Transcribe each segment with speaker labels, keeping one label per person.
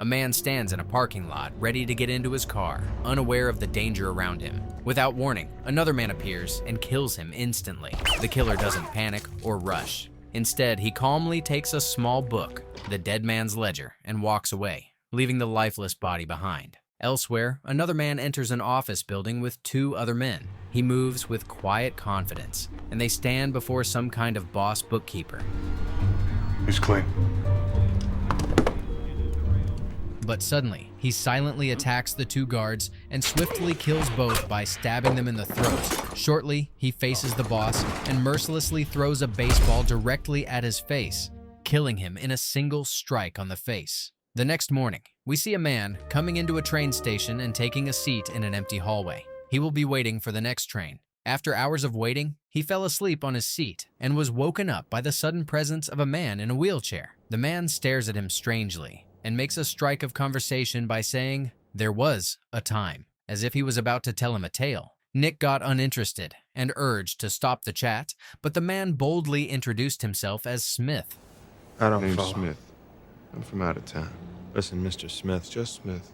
Speaker 1: A man stands in a parking lot, ready to get into his car, unaware of the danger around him. Without warning, another man appears and kills him instantly. The killer doesn't panic or rush. Instead, he calmly takes a small book, the dead man's ledger, and walks away, leaving the lifeless body behind. Elsewhere, another man enters an office building with two other men. He moves with quiet confidence, and they stand before some kind of boss bookkeeper.
Speaker 2: He's clean.
Speaker 1: But suddenly, he silently attacks the two guards and swiftly kills both by stabbing them in the throat. Shortly, he faces the boss and mercilessly throws a baseball directly at his face, killing him in a single strike on the face. The next morning, we see a man coming into a train station and taking a seat in an empty hallway. He will be waiting for the next train. After hours of waiting, he fell asleep on his seat and was woken up by the sudden presence of a man in a wheelchair. The man stares at him strangely and makes a strike of conversation by saying, "There was a time," as if he was about to tell him a tale. Nick got uninterested and urged to stop the chat, but the man boldly introduced himself as Smith.
Speaker 3: I don't
Speaker 2: Name's
Speaker 3: follow.
Speaker 2: Smith. I'm from out of town.
Speaker 3: Listen, Mr. Smith,
Speaker 2: Just Smith.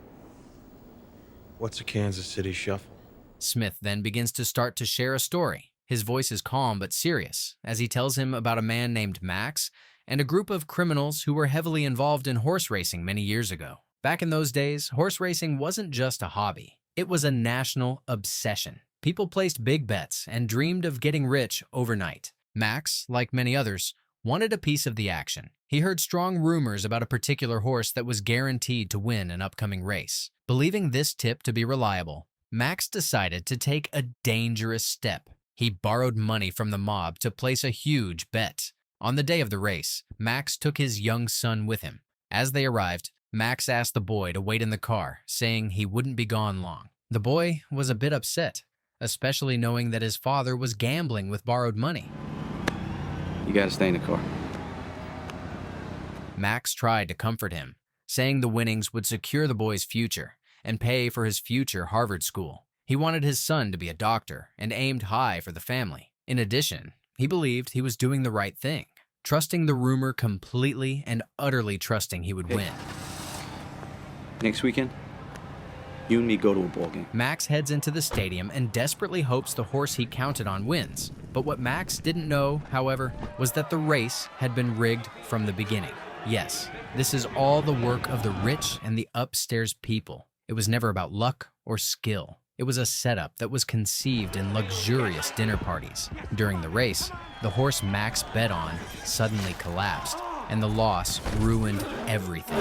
Speaker 3: what's a Kansas City shuffle?
Speaker 1: Smith then begins to start to share a story. His voice is calm but serious, as he tells him about a man named Max and a group of criminals who were heavily involved in horse racing many years ago. Back in those days, horse racing wasn't just a hobby. It was a national obsession. People placed big bets and dreamed of getting rich overnight. Max, like many others, wanted a piece of the action. He heard strong rumors about a particular horse that was guaranteed to win an upcoming race. Believing this tip to be reliable, Max decided to take a dangerous step. He borrowed money from the mob to place a huge bet. On the day of the race, Max took his young son with him. As they arrived, Max asked the boy to wait in the car, saying he wouldn't be gone long. The boy was a bit upset, especially knowing that his father was gambling with borrowed money.
Speaker 4: You gotta stay in the car.
Speaker 1: Max tried to comfort him, saying the winnings would secure the boy's future and pay for his future Harvard school. He wanted his son to be a doctor and aimed high for the family. In addition, he believed he was doing the right thing, trusting the rumor completely and utterly trusting he would win.
Speaker 4: Next weekend, you and me go to a ball game.
Speaker 1: Max heads into the stadium and desperately hopes the horse he counted on wins. But what Max didn't know, however, was that the race had been rigged from the beginning. Yes, this is all the work of the rich and the upstairs people. It was never about luck or skill. It was a setup that was conceived in luxurious dinner parties. During the race, the horse Max bet on suddenly collapsed, and the loss ruined everything.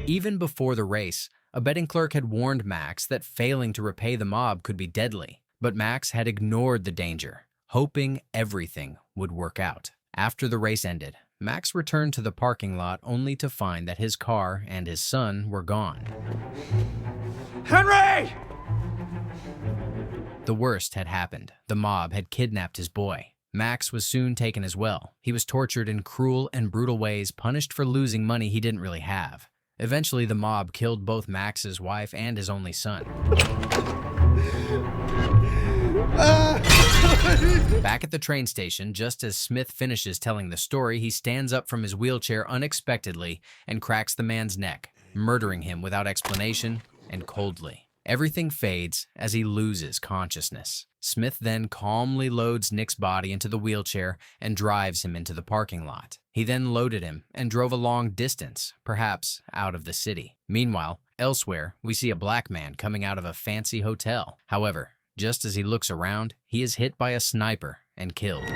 Speaker 1: Even before the race, a betting clerk had warned Max that failing to repay the mob could be deadly, but Max had ignored the danger, hoping everything would work out. After the race ended, Max returned to the parking lot only to find that his car and his son were gone.
Speaker 3: Henry!
Speaker 1: The worst had happened. The mob had kidnapped his boy. Max was soon taken as well. He was tortured in cruel and brutal ways, punished for losing money he didn't really have. Eventually, the mob killed both Max's wife and his only son. Back at the train station, just as Smith finishes telling the story, he stands up from his wheelchair unexpectedly and cracks the man's neck, murdering him without explanation and coldly. Everything fades as he loses consciousness. Smith then calmly loads Nick's body into the wheelchair and drives him into the parking lot. He then loaded him and drove a long distance, perhaps out of the city. Meanwhile, elsewhere, we see a black man coming out of a fancy hotel. However, just as he looks around, he is hit by a sniper and killed.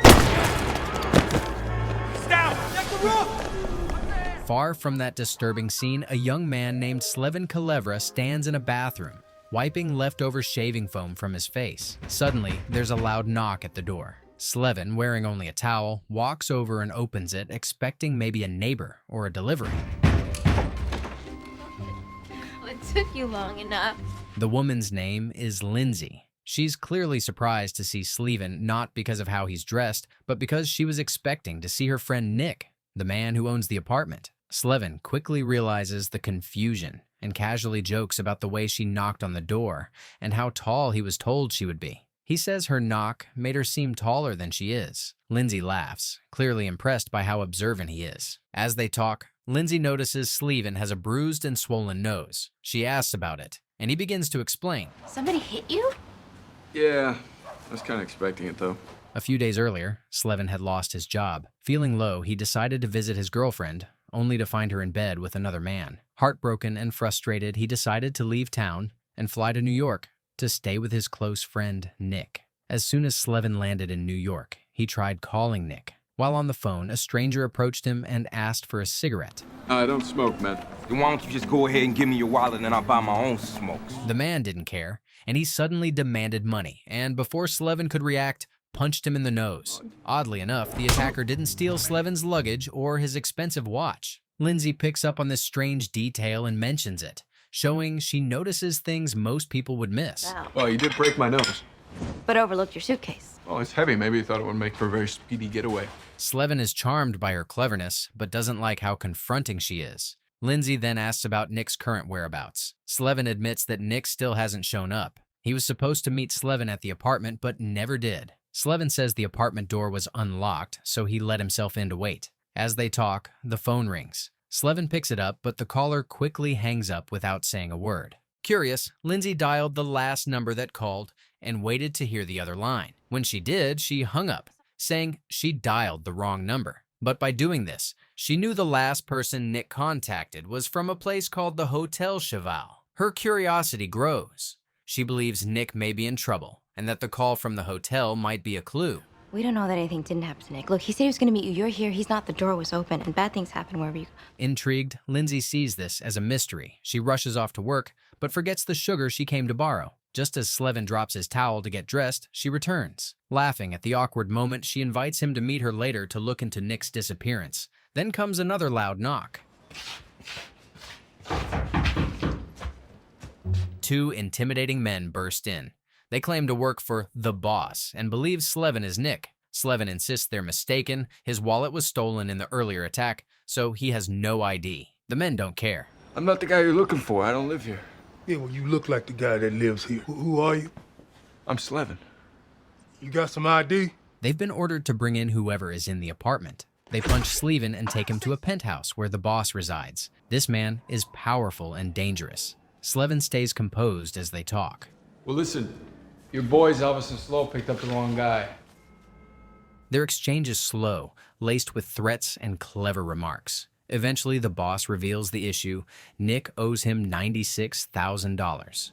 Speaker 1: Far from that disturbing scene, a young man named Slevin Kalevra stands in a bathroom, wiping leftover shaving foam from his face. Suddenly, there's a loud knock at the door. Slevin, wearing only a towel, walks over and opens it, expecting maybe a neighbor or a delivery.
Speaker 5: It took you long enough.
Speaker 1: The woman's name is Lindsay. She's clearly surprised to see Slevin, not because of how he's dressed, but because she was expecting to see her friend Nick, the man who owns the apartment. Slevin quickly realizes the confusion and casually jokes about the way she knocked on the door and how tall he was told she would be. He says her knock made her seem taller than she is. Lindsay laughs, clearly impressed by how observant he is. As they talk, Lindsay notices Slevin has a bruised and swollen nose. She asks about it, and he begins to explain.
Speaker 5: Somebody hit you?
Speaker 2: Yeah, I was kind of expecting it, though.
Speaker 1: A few days earlier, Slevin had lost his job. Feeling low, he decided to visit his girlfriend, only to find her in bed with another man. Heartbroken and frustrated, he decided to leave town and fly to New York to stay with his close friend, Nick. As soon as Slevin landed in New York, he tried calling Nick. While on the phone, a stranger approached him and asked for a cigarette.
Speaker 2: I don't smoke, man.
Speaker 6: Then why don't you just go ahead and give me your wallet and I'll buy my own smokes?
Speaker 1: The man didn't care, and he suddenly demanded money, and before Slevin could react, punched him in the nose. Oddly enough, the attacker didn't steal Slevin's luggage or his expensive watch. Lindsay picks up on this strange detail and mentions it, showing she notices things most people would miss.
Speaker 5: Wow.
Speaker 2: Well, you did break my nose.
Speaker 5: But overlooked your suitcase.
Speaker 2: Well, it's heavy. Maybe you thought it would make for a very speedy getaway.
Speaker 1: Slevin is charmed by her cleverness, but doesn't like how confronting she is. Lindsay then asks about Nick's current whereabouts. Slevin admits that Nick still hasn't shown up. He was supposed to meet Slevin at the apartment, but never did. Slevin says the apartment door was unlocked, so he let himself in to wait. As they talk, the phone rings. Slevin picks it up, but the caller quickly hangs up without saying a word. Curious, Lindsay dialed the last number that called and waited to hear the other line. When she did, she hung up, saying she dialed the wrong number. But by doing this, she knew the last person Nick contacted was from a place called the Hotel Cheval. Her curiosity grows. She believes Nick may be in trouble, and that the call from the hotel might be a clue.
Speaker 5: We don't know that anything didn't happen to Nick. Look, he said he was going to meet you. You're here. He's not. The door was open, and bad things happen wherever you go.
Speaker 1: Intrigued, Lindsay sees this as a mystery. She rushes off to work, but forgets the sugar she came to borrow. Just as Slevin drops his towel to get dressed, she returns. Laughing at the awkward moment, she invites him to meet her later to look into Nick's disappearance. Then comes another loud knock. Two intimidating men burst in. They claim to work for the boss and believe Slevin is Nick. Slevin insists they're mistaken. His wallet was stolen in the earlier attack, so he has no ID. The men don't care.
Speaker 2: I'm not the guy you're looking for. I don't live here.
Speaker 7: Yeah, well, you look like the guy that lives here. Who are you?
Speaker 2: I'm Slevin.
Speaker 7: You got some ID?
Speaker 1: They've been ordered to bring in whoever is in the apartment. They punch Slevin and take him to a penthouse where the boss resides. This man is powerful and dangerous. Slevin stays composed as they talk.
Speaker 8: Well, listen, your boys Elvis and Slow picked up the wrong guy.
Speaker 1: Their exchange is slow, laced with threats and clever remarks. Eventually, the boss reveals the issue. Nick owes him $96,000.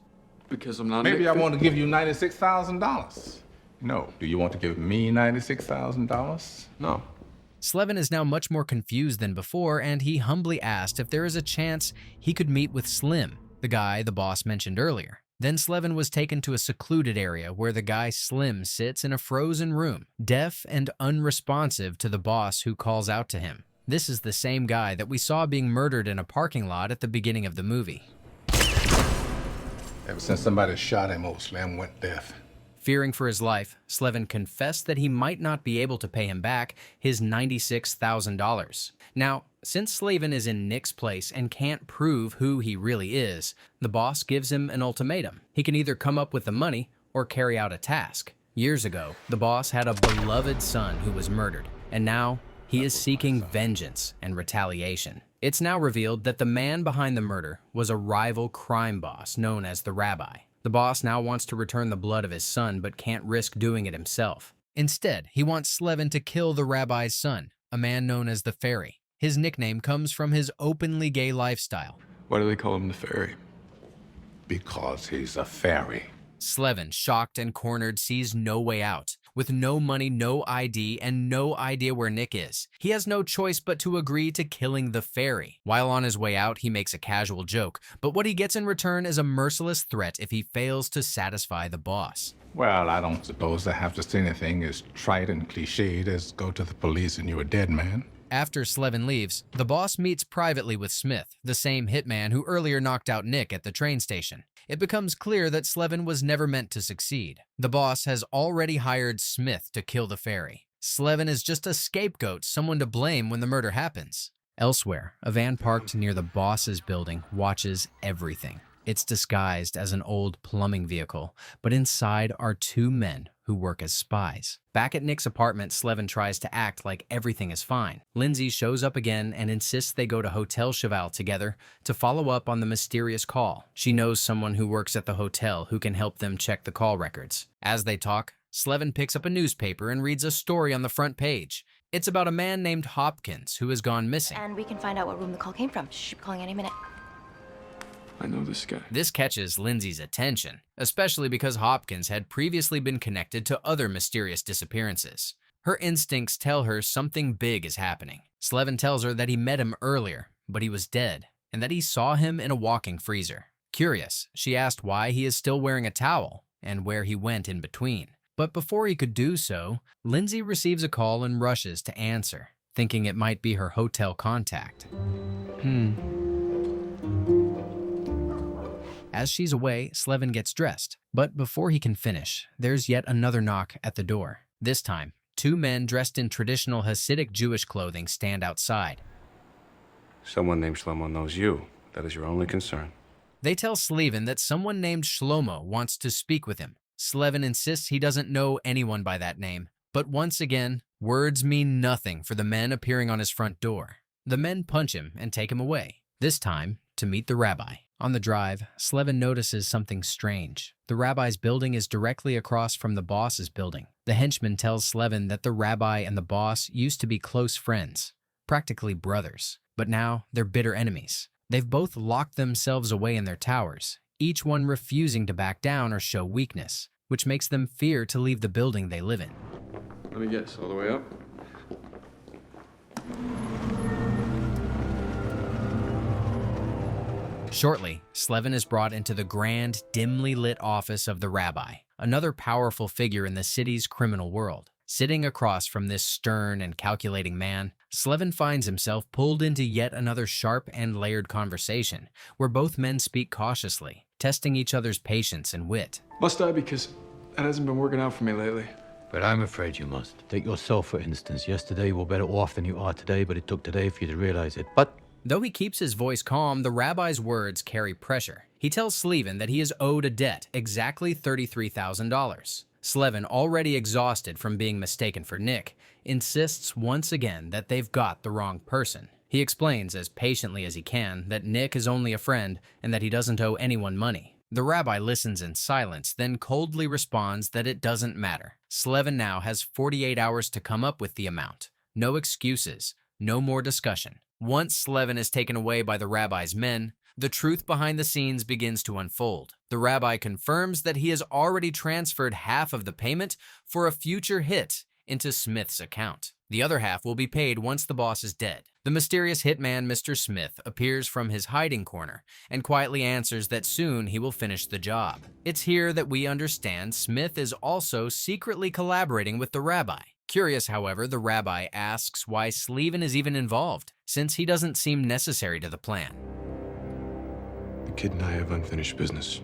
Speaker 2: Because I'm not
Speaker 9: Maybe
Speaker 2: Nick.
Speaker 9: I want to give you $96,000. No. Do you want to give me $96,000?
Speaker 2: No.
Speaker 1: Slevin is now much more confused than before, and he humbly asked if there is a chance he could meet with Slim, the guy the boss mentioned earlier. Then Slevin was taken to a secluded area where the guy Slim sits in a frozen room, deaf and unresponsive to the boss who calls out to him. This is the same guy that we saw being murdered in a parking lot at the beginning of the movie.
Speaker 9: Ever since somebody shot him, old Slim went deaf.
Speaker 1: Fearing for his life, Slevin confessed that he might not be able to pay him back his $96,000. Now, since Slevin is in Nick's place and can't prove who he really is, the boss gives him an ultimatum. He can either come up with the money or carry out a task. Years ago, the boss had a beloved son who was murdered, and now he is seeking vengeance and retaliation. It's now revealed that the man behind the murder was a rival crime boss known as the Rabbi. The boss now wants to return the blood of his son but can't risk doing it himself. Instead, he wants Slevin to kill the Rabbi's son, a man known as the Fairy. His nickname comes from his openly gay lifestyle.
Speaker 2: Why do they call him the Fairy?
Speaker 9: Because he's a fairy.
Speaker 1: Slevin, shocked and cornered, sees no way out. With no money, no ID, and no idea where Nick is, he has no choice but to agree to killing the Fairy. While on his way out, he makes a casual joke, but what he gets in return is a merciless threat if he fails to satisfy the boss.
Speaker 9: Well, I don't suppose I have to say anything as trite and cliched as go to the police and you're a dead man.
Speaker 1: After Slevin leaves, the boss meets privately with Smith, the same hitman who earlier knocked out Nick at the train station. It becomes clear that Slevin was never meant to succeed. The boss has already hired Smith to kill the Fairy. Slevin is just a scapegoat, someone to blame when the murder happens. Elsewhere, a van parked near the boss's building watches everything. It's disguised as an old plumbing vehicle, but inside are two men who work as spies. Back at Nick's apartment, Slevin tries to act like everything is fine. Lindsay shows up again and insists they go to Hotel Cheval together to follow up on the mysterious call. She knows someone who works at the hotel who can help them check the call records. As they talk, Slevin picks up a newspaper and reads a story on the front page. It's about a man named Hopkins who has gone missing.
Speaker 5: And we can find out what room the call came from. She should be calling any minute.
Speaker 2: I know this guy.
Speaker 1: This catches Lindsay's attention, especially because Hopkins had previously been connected to other mysterious disappearances. Her instincts tell her something big is happening. Slevin tells her that he met him earlier, but he was dead, and that he saw him in a walking freezer. Curious, she asked why he is still wearing a towel and where he went in between. But before he could do so, Lindsay receives a call and rushes to answer, thinking it might be her hotel contact. As she's away, Slevin gets dressed. But before he can finish, there's yet another knock at the door. This time, two men dressed in traditional Hasidic Jewish clothing stand outside.
Speaker 3: Someone named Shlomo knows you. That is your only concern.
Speaker 1: They tell Slevin that someone named Shlomo wants to speak with him. Slevin insists he doesn't know anyone by that name. But once again, words mean nothing for the men appearing on his front door. The men punch him and take him away, this time to meet the rabbi. On the drive, Slevin notices something strange. The rabbi's building is directly across from the boss's building. The henchman tells Slevin that the rabbi and the boss used to be close friends, practically brothers, but now they're bitter enemies. They've both locked themselves away in their towers, each one refusing to back down or show weakness, which makes them fear to leave the building they live in.
Speaker 2: Let me guess, all the way up?
Speaker 1: Shortly, Slevin is brought into the grand, dimly lit office of the rabbi, another powerful figure in the city's criminal world. Sitting across from this stern and calculating man, Slevin finds himself pulled into yet another sharp and layered conversation, where both men speak cautiously, testing each other's patience and wit.
Speaker 2: Must I? Because that hasn't been working out for me lately.
Speaker 10: But I'm afraid you must. Take yourself, for instance. Yesterday you were better off than you are today, but it took today for you to realize it. But
Speaker 1: though he keeps his voice calm, the rabbi's words carry pressure. He tells Slevin that he is owed a debt, exactly $33,000. Slevin, already exhausted from being mistaken for Nick, insists once again that they've got the wrong person. He explains as patiently as he can that Nick is only a friend and that he doesn't owe anyone money. The rabbi listens in silence, then coldly responds that it doesn't matter. Slevin now has 48 hours to come up with the amount. No excuses, no more discussion. Once Slevin is taken away by the rabbi's men, the truth behind the scenes begins to unfold. The rabbi confirms that he has already transferred half of the payment for a future hit into Smith's account. The other half will be paid once the boss is dead. The mysterious hitman, Mr. Smith, appears from his hiding corner and quietly answers that soon he will finish the job. It's here that we understand Smith is also secretly collaborating with the rabbi. Curious, however, the rabbi asks why Slevin is even involved, since he doesn't seem necessary to the plan.
Speaker 2: The kid and I have unfinished business.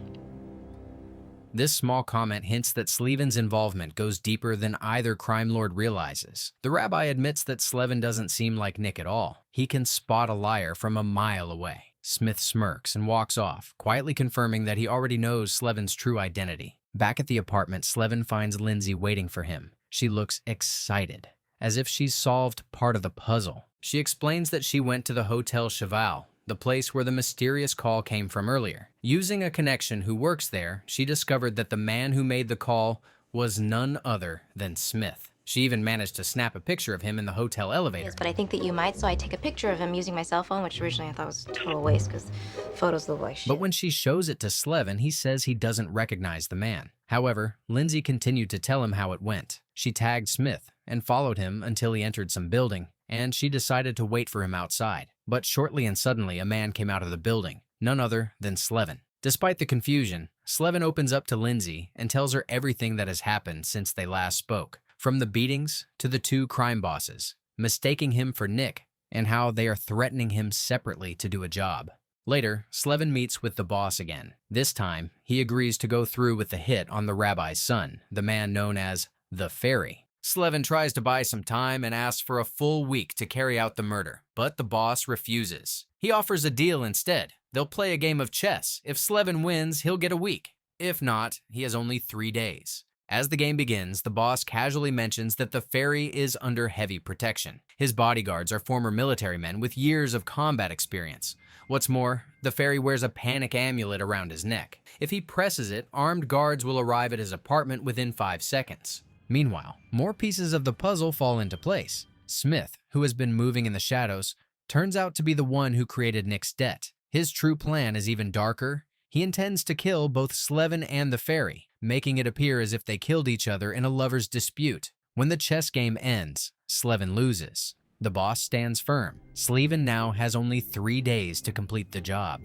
Speaker 1: This small comment hints that Slevin's involvement goes deeper than either crime lord realizes. The rabbi admits that Slevin doesn't seem like Nick at all. He can spot a liar from a mile away. Smith smirks and walks off, quietly confirming that he already knows Slevin's true identity. Back at the apartment, Slevin finds Lindsay waiting for him. She looks excited, as if she's solved part of the puzzle. She explains that she went to the Hotel Cheval, the place where the mysterious call came from earlier. Using a connection who works there, she discovered that the man who made the call was none other than Smith. She even managed to snap a picture of him in the hotel elevator.
Speaker 5: Yes, but I think that you might, so I take a picture of him using my cell phone, which originally I thought was a total waste because photos look like shit.
Speaker 1: But when she shows it to Slevin, he says he doesn't recognize the man. However, Lindsay continued to tell him how it went. She tagged Smith and followed him until he entered some building, and she decided to wait for him outside. But shortly and suddenly, a man came out of the building, none other than Slevin. Despite the confusion, Slevin opens up to Lindsay and tells her everything that has happened since they last spoke, from the beatings to the two crime bosses, mistaking him for Nick, and how they are threatening him separately to do a job. Later, Slevin meets with the boss again. This time, he agrees to go through with the hit on the rabbi's son, the man known as the Fairy. Slevin tries to buy some time and asks for a full week to carry out the murder, but the boss refuses. He offers a deal instead. They'll play a game of chess. If Slevin wins, he'll get a week. If not, he has only 3 days. As the game begins, the boss casually mentions that the ferry is under heavy protection. His bodyguards are former military men with years of combat experience. What's more, the ferry wears a panic amulet around his neck. If he presses it, armed guards will arrive at his apartment within 5 seconds. Meanwhile, more pieces of the puzzle fall into place. Smith, who has been moving in the shadows, turns out to be the one who created Nick's debt. His true plan is even darker. He intends to kill both Slevin and the ferry, making it appear as if they killed each other in a lover's dispute. When the chess game ends, Slevin loses. The boss stands firm. Slevin now has only 3 days to complete the job.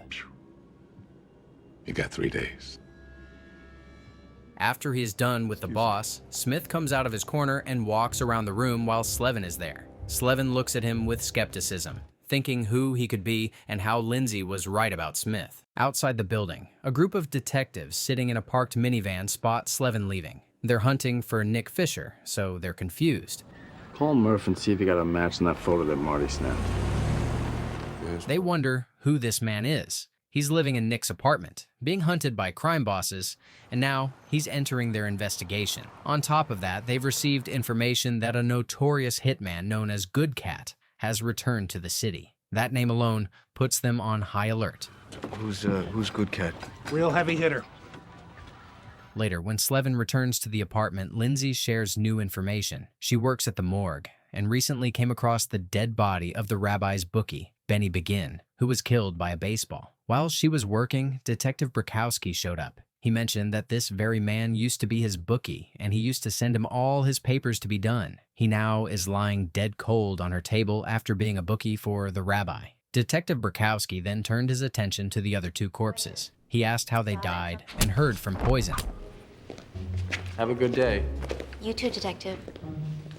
Speaker 9: You got 3 days.
Speaker 1: After he is done with the boss, Smith comes out of his corner and walks around the room while Slevin is there. Slevin looks at him with skepticism, thinking who he could be and how Lindsay was right about Smith. Outside the building, a group of detectives sitting in a parked minivan spot Slevin leaving. They're hunting for Nick Fisher, so they're confused.
Speaker 2: Call Murph and see if you got a match in that photo that Marty snapped.
Speaker 1: They wonder who this man is. He's living in Nick's apartment, being hunted by crime bosses, and now he's entering their investigation. On top of that, they've received information that a notorious hitman known as Good Cat has returned to the city. That name alone puts them on high alert.
Speaker 2: Who's Good Cat?
Speaker 7: Real heavy hitter.
Speaker 1: Later, when Slevin returns to the apartment, Lindsay shares new information. She works at the morgue and recently came across the dead body of the rabbi's bookie, Benny Begin, who was killed by a baseball. While she was working, Detective Brakowski showed up. He mentioned that this very man used to be his bookie, and he used to send him all his papers to be done. He now is lying dead cold on her table after being a bookie for the rabbi. Detective Brakowski then turned his attention to the other 2 corpses. He asked how they died and heard from poison.
Speaker 2: Have a good day.
Speaker 5: You too, Detective.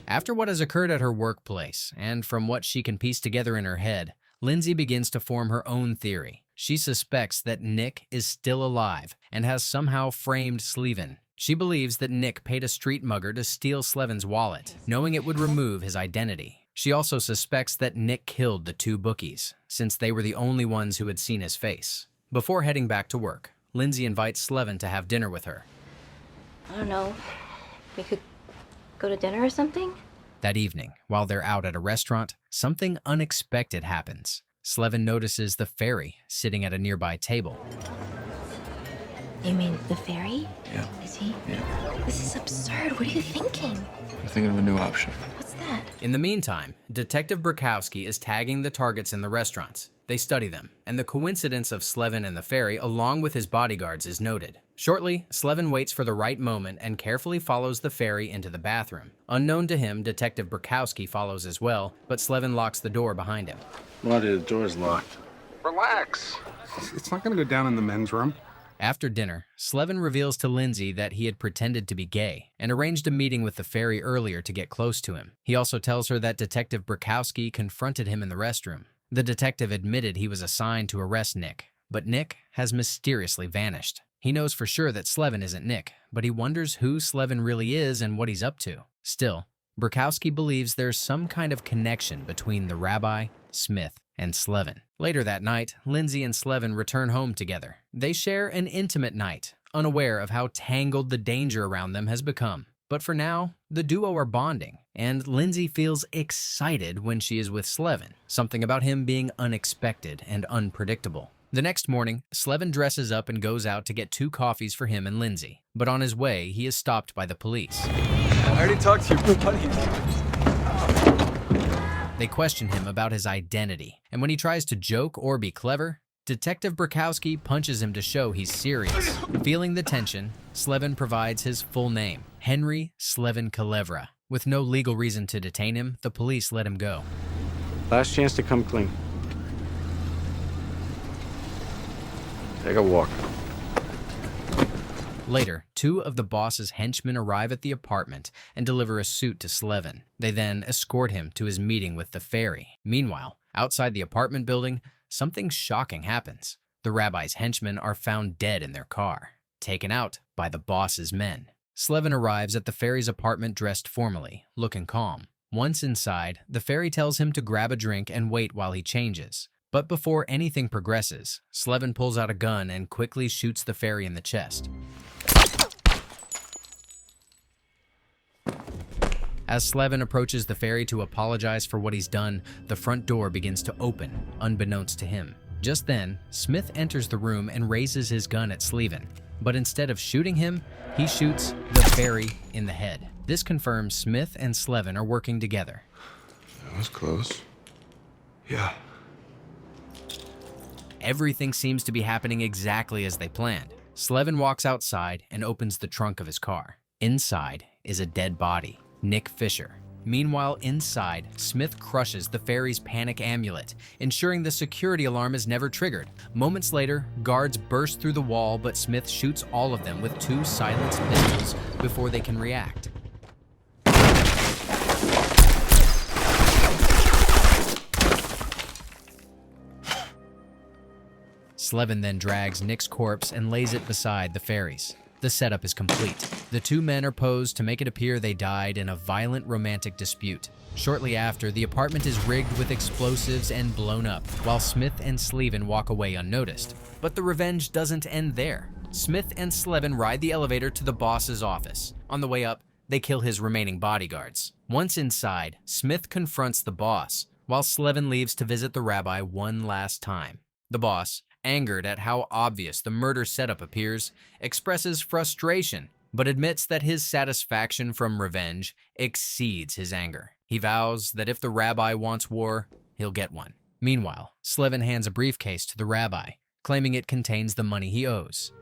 Speaker 1: After what has occurred at her workplace, and from what she can piece together in her head, Lindsay begins to form her own theory. She suspects that Nick is still alive and has somehow framed Slevin. She believes that Nick paid a street mugger to steal Slevin's wallet, knowing it would remove his identity. She also suspects that Nick killed the 2 bookies, since they were the only ones who had seen his face. Before heading back to work, Lindsay invites Slevin to have dinner with her.
Speaker 5: I don't know. We could go to dinner or something?
Speaker 1: That evening, while they're out at a restaurant, something unexpected happens. Slevin notices the ferry sitting at a nearby table.
Speaker 5: You mean the ferry?
Speaker 2: Yeah.
Speaker 5: Is he?
Speaker 2: Yeah.
Speaker 5: This is absurd. What are you thinking?
Speaker 2: I'm thinking of a new option.
Speaker 5: What's that?
Speaker 1: In the meantime, Detective Brakowski is tagging the targets in the restaurants. They study them, and the coincidence of Slevin and the ferry along with his bodyguards is noted. Shortly, Slevin waits for the right moment and carefully follows the ferry into the bathroom. Unknown to him, Detective Brakowski follows as well, but Slevin locks the door behind him.
Speaker 2: Marty, the door's locked.
Speaker 11: Relax. It's not going to go down in the men's room.
Speaker 1: After dinner, Slevin reveals to Lindsay that he had pretended to be gay and arranged a meeting with the ferry earlier to get close to him. He also tells her that Detective Brakowski confronted him in the restroom. The detective admitted he was assigned to arrest Nick, but Nick has mysteriously vanished. He knows for sure that Slevin isn't Nick, but he wonders who Slevin really is and what he's up to. Still, Brakowski believes there's some kind of connection between the rabbi, Smith, and Slevin. Later that night, Lindsay and Slevin return home together. They share an intimate night, unaware of how tangled the danger around them has become. But for now, the duo are bonding, and Lindsay feels excited when she is with Slevin, something about him being unexpected and unpredictable. The next morning, Slevin dresses up and goes out to get 2 coffees for him and Lindsay. But on his way, he is stopped by the police.
Speaker 2: I already talked to your buddy.
Speaker 1: They question him about his identity, and when he tries to joke or be clever, Detective Brakowski punches him to show he's serious. Feeling the tension, Slevin provides his full name, Henry Slevin Kalevra. With no legal reason to detain him, the police let him go.
Speaker 2: Last chance to come clean. Take a walk.
Speaker 1: Later, 2 of the boss's henchmen arrive at the apartment and deliver a suit to Slevin. They then escort him to his meeting with the ferry. Meanwhile, outside the apartment building, something shocking happens. The rabbi's henchmen are found dead in their car, taken out by the boss's men. Slevin arrives at the ferry's apartment dressed formally, looking calm. Once inside, the ferry tells him to grab a drink and wait while he changes. But before anything progresses, Slevin pulls out a gun and quickly shoots the ferry in the chest. As Slevin approaches the ferry to apologize for what he's done, the front door begins to open, unbeknownst to him. Just then, Smith enters the room and raises his gun at Slevin. But instead of shooting him, he shoots the ferry in the head. This confirms Smith and Slevin are working together.
Speaker 2: That was close. Yeah.
Speaker 1: Everything seems to be happening exactly as they planned. Slevin walks outside and opens the trunk of his car. Inside is a dead body, Nick Fisher. Meanwhile, inside, Smith crushes the ferry's panic amulet, ensuring the security alarm is never triggered. Moments later, guards burst through the wall, but Smith shoots all of them with 2 silenced pistols before they can react. Slevin then drags Nick's corpse and lays it beside the ferry's. The setup is complete. The 2 men are posed to make it appear they died in a violent romantic dispute. Shortly after, the apartment is rigged with explosives and blown up, while Smith and Slevin walk away unnoticed. But the revenge doesn't end there. Smith and Slevin ride the elevator to the boss's office. On the way up, they kill his remaining bodyguards. Once inside, Smith confronts the boss, while Slevin leaves to visit the rabbi one last time. The boss, angered at how obvious the murder setup appears, expresses frustration, but admits that his satisfaction from revenge exceeds his anger. He vows that if the rabbi wants war, he'll get one. Meanwhile, Slevin hands a briefcase to the rabbi, claiming it contains the money he owes.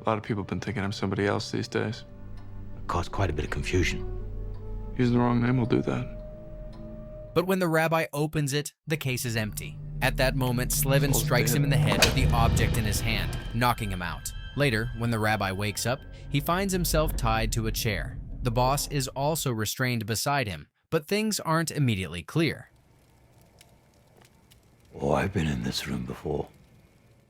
Speaker 2: A lot of people have been thinking I'm somebody else these days.
Speaker 10: It caused quite a bit of confusion.
Speaker 2: Using the wrong name will do that.
Speaker 1: But when the rabbi opens it, the case is empty. At that moment, Slevin strikes him in the head with the object in his hand, knocking him out. Later, when the rabbi wakes up, he finds himself tied to a chair. The boss is also restrained beside him, but things aren't immediately clear.
Speaker 10: Oh, I've been in this room before.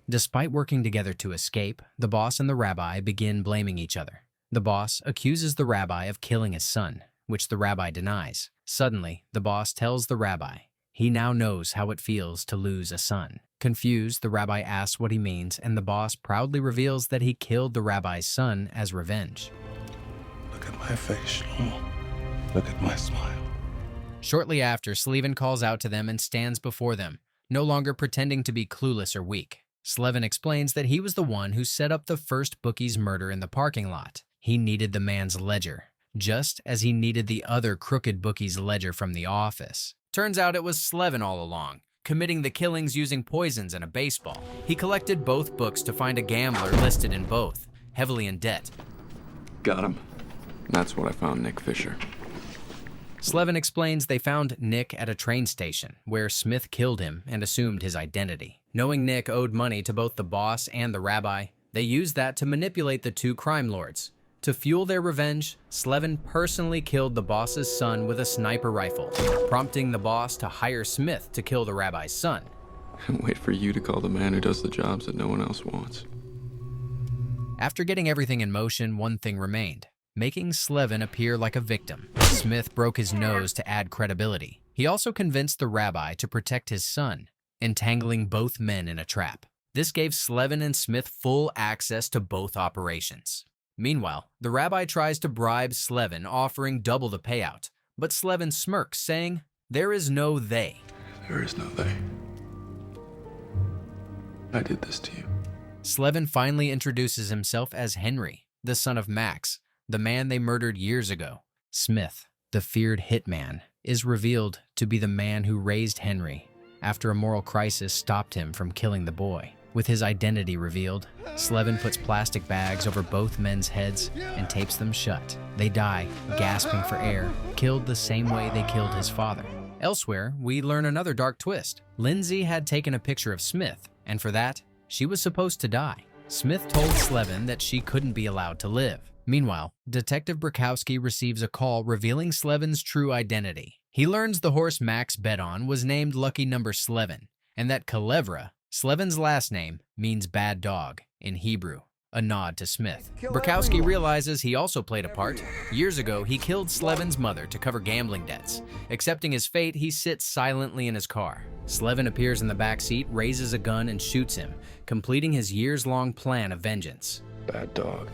Speaker 1: Despite working together to escape, the boss and the rabbi begin blaming each other. The boss accuses the rabbi of killing his son, which the rabbi denies. Suddenly, the boss tells the rabbi he now knows how it feels to lose a son. Confused, the rabbi asks what he means, and the boss proudly reveals that he killed the rabbi's son as revenge.
Speaker 3: Look at my face, Shlomo. Look at my smile.
Speaker 1: Shortly after, Slevin calls out to them and stands before them, no longer pretending to be clueless or weak. Slevin explains that he was the one who set up the first bookie's murder in the parking lot. He needed the man's ledger, just as he needed the other crooked bookie's ledger from the office. Turns out it was Slevin all along, committing the killings using poisons and a baseball. He collected both books to find a gambler listed in both, heavily in debt.
Speaker 2: Got him. That's what I found Nick Fisher.
Speaker 1: Slevin explains they found Nick at a train station, where Smith killed him and assumed his identity. Knowing Nick owed money to both the boss and the rabbi, they used that to manipulate the 2 crime lords. To fuel their revenge, Slevin personally killed the boss's son with a sniper rifle, prompting the boss to hire Smith to kill the rabbi's son.
Speaker 2: And wait for you to call the man who does the jobs that no one else wants.
Speaker 1: After getting everything in motion, one thing remained: making Slevin appear like a victim. Smith broke his nose to add credibility. He also convinced the rabbi to protect his son, entangling both men in a trap. This gave Slevin and Smith full access to both operations. Meanwhile, the rabbi tries to bribe Slevin, offering double the payout. But Slevin smirks, saying, "There is no they."
Speaker 2: There is no they. I did this to you.
Speaker 1: Slevin finally introduces himself as Henry, the son of Max, the man they murdered years ago. Smith, the feared hitman, is revealed to be the man who raised Henry after a moral crisis stopped him from killing the boy. With his identity revealed, Slevin puts plastic bags over both men's heads and tapes them shut. They die, gasping for air, killed the same way they killed his father. Elsewhere, we learn another dark twist. Lindsay had taken a picture of Smith, and for that, she was supposed to die. Smith told Slevin that she couldn't be allowed to live. Meanwhile, Detective Brakowski receives a call revealing Slevin's true identity. He learns the horse Max bet on was named Lucky Number Slevin, and that Kalevra, Slevin's last name, means bad dog in Hebrew. a nod to Smith. Burkowski realizes he also played a part. Years ago, he killed Slevin's mother to cover gambling debts. Accepting his fate, he sits silently in his car. Slevin appears in the back seat, raises a gun, and shoots him, completing his years-long plan of vengeance.
Speaker 2: Bad dog.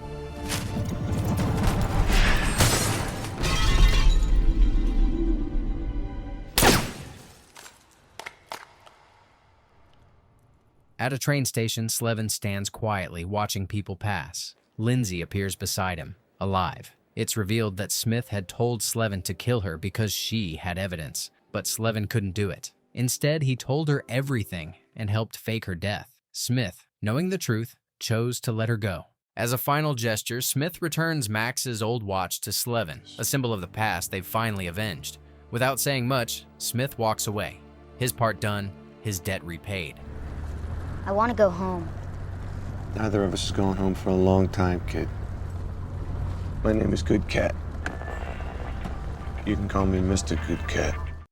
Speaker 1: At a train station, Slevin stands quietly, watching people pass. Lindsay appears beside him, alive. It's revealed that Smith had told Slevin to kill her because she had evidence, but Slevin couldn't do it. Instead, he told her everything and helped fake her death. Smith, knowing the truth, chose to let her go. As a final gesture, Smith returns Max's old watch to Slevin, a symbol of the past they've finally avenged. Without saying much, Smith walks away. His part done, his debt repaid.
Speaker 5: I want to go home.
Speaker 3: Neither of us is going home for a long time, kid. My name is Good Cat. You can call me Mr. Good Cat.